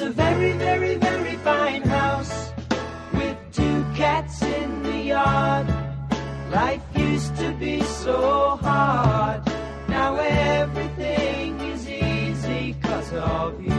a very, very, very fine house with 2 cats in the yard. Life used to be so hard. Now everything is easy 'cause of you.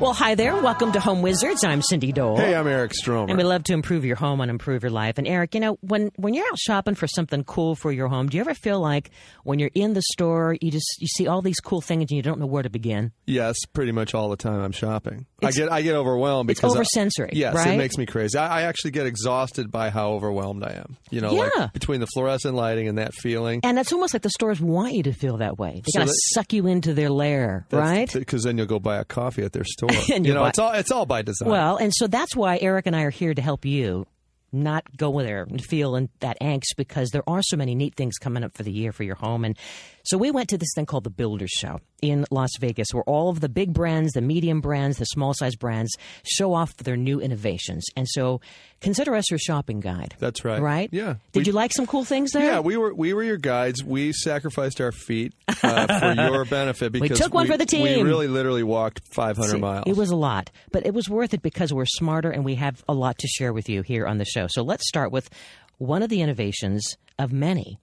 Well, hi there. Welcome to Home Wizards. I'm Cindy Dole. Hey, I'm Eric Stromer. And we love to improve your home and improve your life. And Eric, you know, when you're out shopping for something cool for your home, do you ever feel like when you're in the store, you see all these cool things and you don't know where to begin? Yes, pretty much all the time I'm shopping. I get overwhelmed because it's oversensory. Yes, right? It makes me crazy. I actually get exhausted by how overwhelmed I am. You know, Yeah. like between the fluorescent lighting and that feeling. And it's almost like the stores want you to feel that way. They kind of suck you into their lair, right? Because then you'll go buy a coffee at their store. And you know, it's all by design. Well, and so that's why Eric and I are here to help you not go there and feel in that angst, because there are so many neat things coming up for the year for your home. And so we went to this thing called the Builders Show in Las Vegas, where all of the big brands, the medium brands, the small size brands show off their new innovations. And so consider us your shopping guide. That's right. Right? Yeah. Did you like some cool things there? Yeah, we were your guides. We sacrificed our feet for your benefit because we took one for the team. We really literally walked 500 miles. It was a lot, but it was worth it because we're smarter and we have a lot to share with you here on the show. So let's start with one of the innovations of many.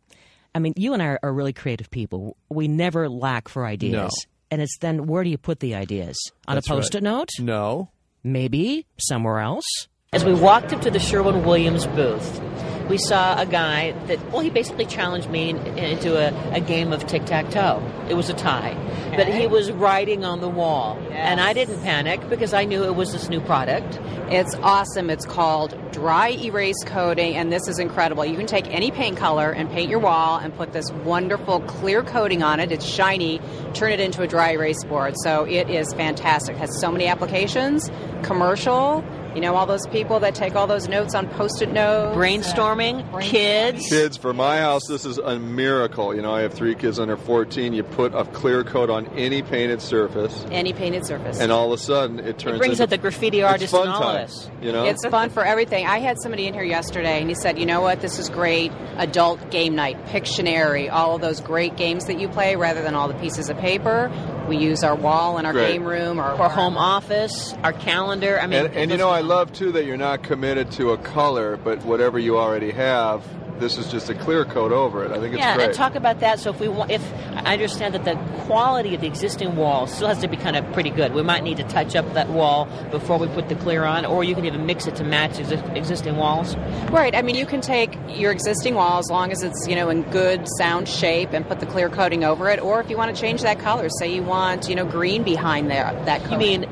I mean, you and I are really creative people. We never lack for ideas. No. And it's then, where do you put the ideas? On That's a Post-it note? No. Maybe somewhere else? As we walked up to the Sherwin Williams booth, we saw a guy that, he basically challenged me into a game of tic-tac-toe. It was a tie. Okay. But he was writing on the wall. Yes. And I didn't panic because I knew it was this new product. It's awesome. It's called dry erase coating, and this is incredible. You can take any paint color and paint your wall and put this wonderful clear coating on it. It's shiny. Turn it into a dry erase board. So it is fantastic. It has so many applications. Commercial. You know, all those people that take all those notes on Post-it notes. Brainstorming, kids. Kids, for my house, this is a miracle. You know, I have 3 kids under 14. You put a clear coat on any painted surface. Any painted surface. And all of a sudden, it turns brings out the graffiti artist in all of us. You know? It's fun for everything. I had somebody in here yesterday, and he said, you know what, this is great adult game night, Pictionary, all of those great games that you play rather than all the pieces of paper. We use our wall in our game room, our home office, our calendar. I mean, and you know, I love too that you're not committed to a color, but whatever you already have, this is just a clear coat over it. I think it's great. Yeah, and talk about that. So if I understand that the quality of the existing wall still has to be kind of pretty good. We might need to touch up that wall before we put the clear on, or you can even mix it to match existing walls. Right. I mean, you can take your existing wall as long as it's, you know, in good sound shape and put the clear coating over it. Or if you want to change that color, say you want, you know, green behind that coating. You mean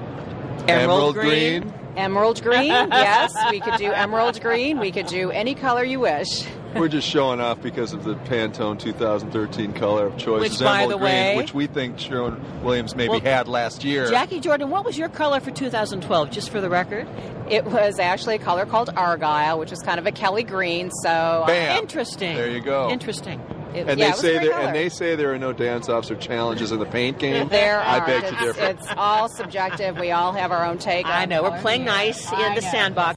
emerald green? Emerald green, yes. We could do emerald green. We could do any color you wish. We're just showing off because of the Pantone 2013 color of choice. Which, by the way, which we think Sherwin Williams maybe had last year. Jackie Jordan, what was your color for 2012, just for the record? It was actually a color called Argyle, which is kind of a Kelly green. So Bam. Interesting. There you go. Interesting. They say there are no dance-offs or challenges in the paint game. There are. I beg to differ. It's all subjective. We all have our own take. I know. We're playing nice in the sandbox.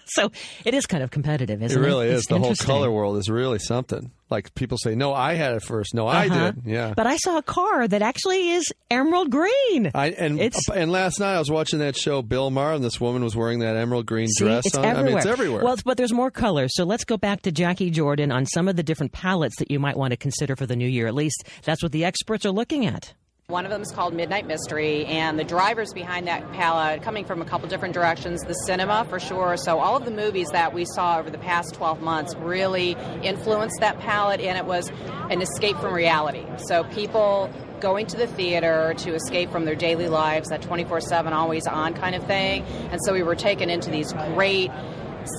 So it is kind of competitive, isn't it? It really is. The whole color world is really something. Like people say, no, I had it first. No, I did. Yeah. But I saw a car that actually is emerald green. And last night I was watching that show, Bill Maher, and this woman was wearing that emerald green dress. It's everywhere. I mean, it's everywhere. Well, but there's more colors. So let's go back to Jackie Jordan on some of the different palettes that you might want to consider for the new year. At least that's what the experts are looking at. One of them is called Midnight Mystery, and the drivers behind that palette coming from a couple different directions. The cinema, for sure. So all of the movies that we saw over the past 12 months really influenced that palette, and it was an escape from reality. So people going to the theater to escape from their daily lives, that 24/7, always on kind of thing. And so we were taken into these great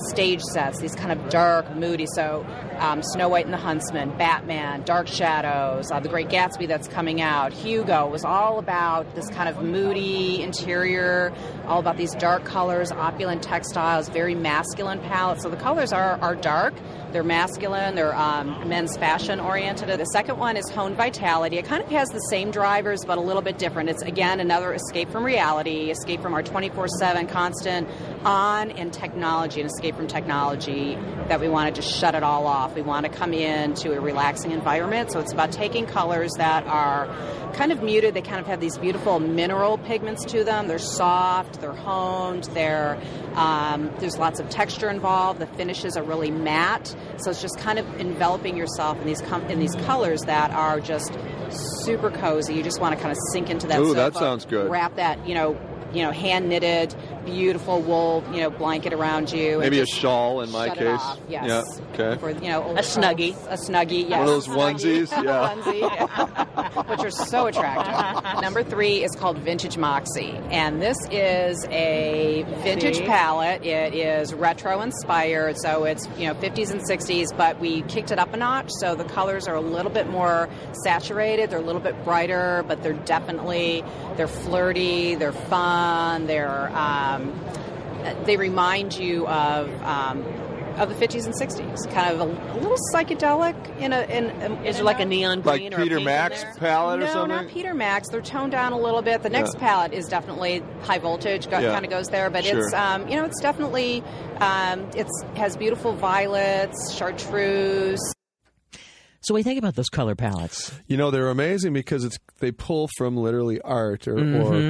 stage sets, these kind of dark, moody. So Snow White and the Huntsman, Batman, Dark Shadows, The Great Gatsby that's coming out, Hugo was all about this kind of moody interior, all about these dark colors, opulent textiles, very masculine palette. So the colors are dark. They're masculine. They're men's fashion oriented. The second one is Honed Vitality. It kind of has the same drivers, but a little bit different. It's, again, another escape from reality, escape from our 24/7 constant on in technology, and escape from technology, that we want to just shut it all off. We want to come into a relaxing environment. So it's about taking colors that are kind of muted. They kind of have these beautiful mineral pigments to them. They're soft, they're honed, there's lots of texture involved. The finishes are really matte. So it's just kind of enveloping yourself in these colors that are just super cozy. You just want to kind of sink into that. Ooh, sofa, that sounds good. Wrap that, hand knitted, beautiful wool, blanket around you. Maybe a shawl in my shut case. It off. Yes. Yeah. Okay. For, A snuggie. A snuggie. Yes. One of those onesies. Yeah. Onesie, which are so attractive. Number 3 is called Vintage Moxie, and this is a vintage palette. It is retro inspired, so it's 50s and 60s, but we kicked it up a notch. So the colors are a little bit more saturated. They're a little bit brighter, but they're flirty. They're fun. They remind you of the 50s and 60s, kind of a little psychedelic. Is it like a neon green like or Peter pink Max palette or something? No, not Peter Max. They're toned down a little bit. The next palette is definitely high voltage. Kind of goes there, but sure. It's definitely it has beautiful violets, chartreuse. So what do you think about those color palettes? They're amazing because they pull from literally art or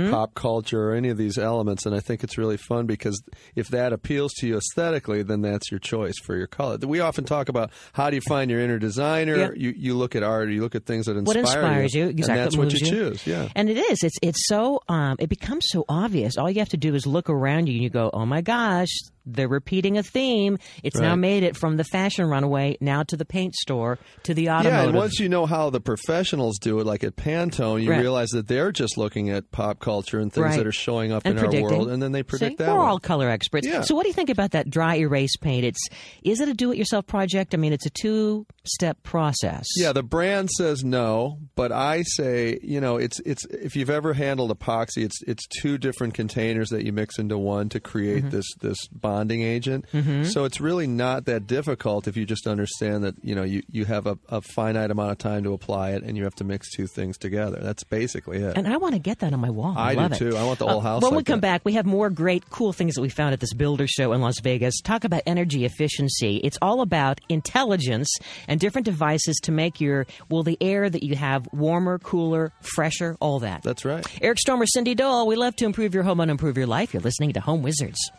pop culture or any of these elements, and I think it's really fun because if that appeals to you aesthetically, then that's your choice for your color. We often talk about how do you find your inner designer. Yeah. You look at art, you look at things that inspire what inspires you, exactly, and that's what you choose. Yeah, and it is. It's so it becomes so obvious. All you have to do is look around you, and you go, "Oh my gosh." They're repeating a theme. It's now made it from the fashion runway now to the paint store to the automotive. Yeah, and once you know how the professionals do it, like at Pantone, you realize that they're just looking at pop culture and things that are showing up in our world, and then they predict that. We're all color experts. Yeah. So what do you think about that dry erase paint? Is it a do-it-yourself project? I mean, it's a 2-step process. Yeah, the brand says no, but I say, it's if you've ever handled epoxy, it's 2 different containers that you mix into one to create this bonding agent. So it's really not that difficult if you just understand that you have a finite amount of time to apply it and you have to mix 2 things together. That's basically it. And I want to get that on my wall. I love do too. I want the whole house. When we come back, we have more great cool things that we found at this builder show in Las Vegas. Talk about energy efficiency. It's all about intelligence and different devices to make the air that you have warmer, cooler, fresher, all that. That's right. Eric Stormer, Cindy Dole, we love to improve your home and improve your life. You're listening to Home Wizards.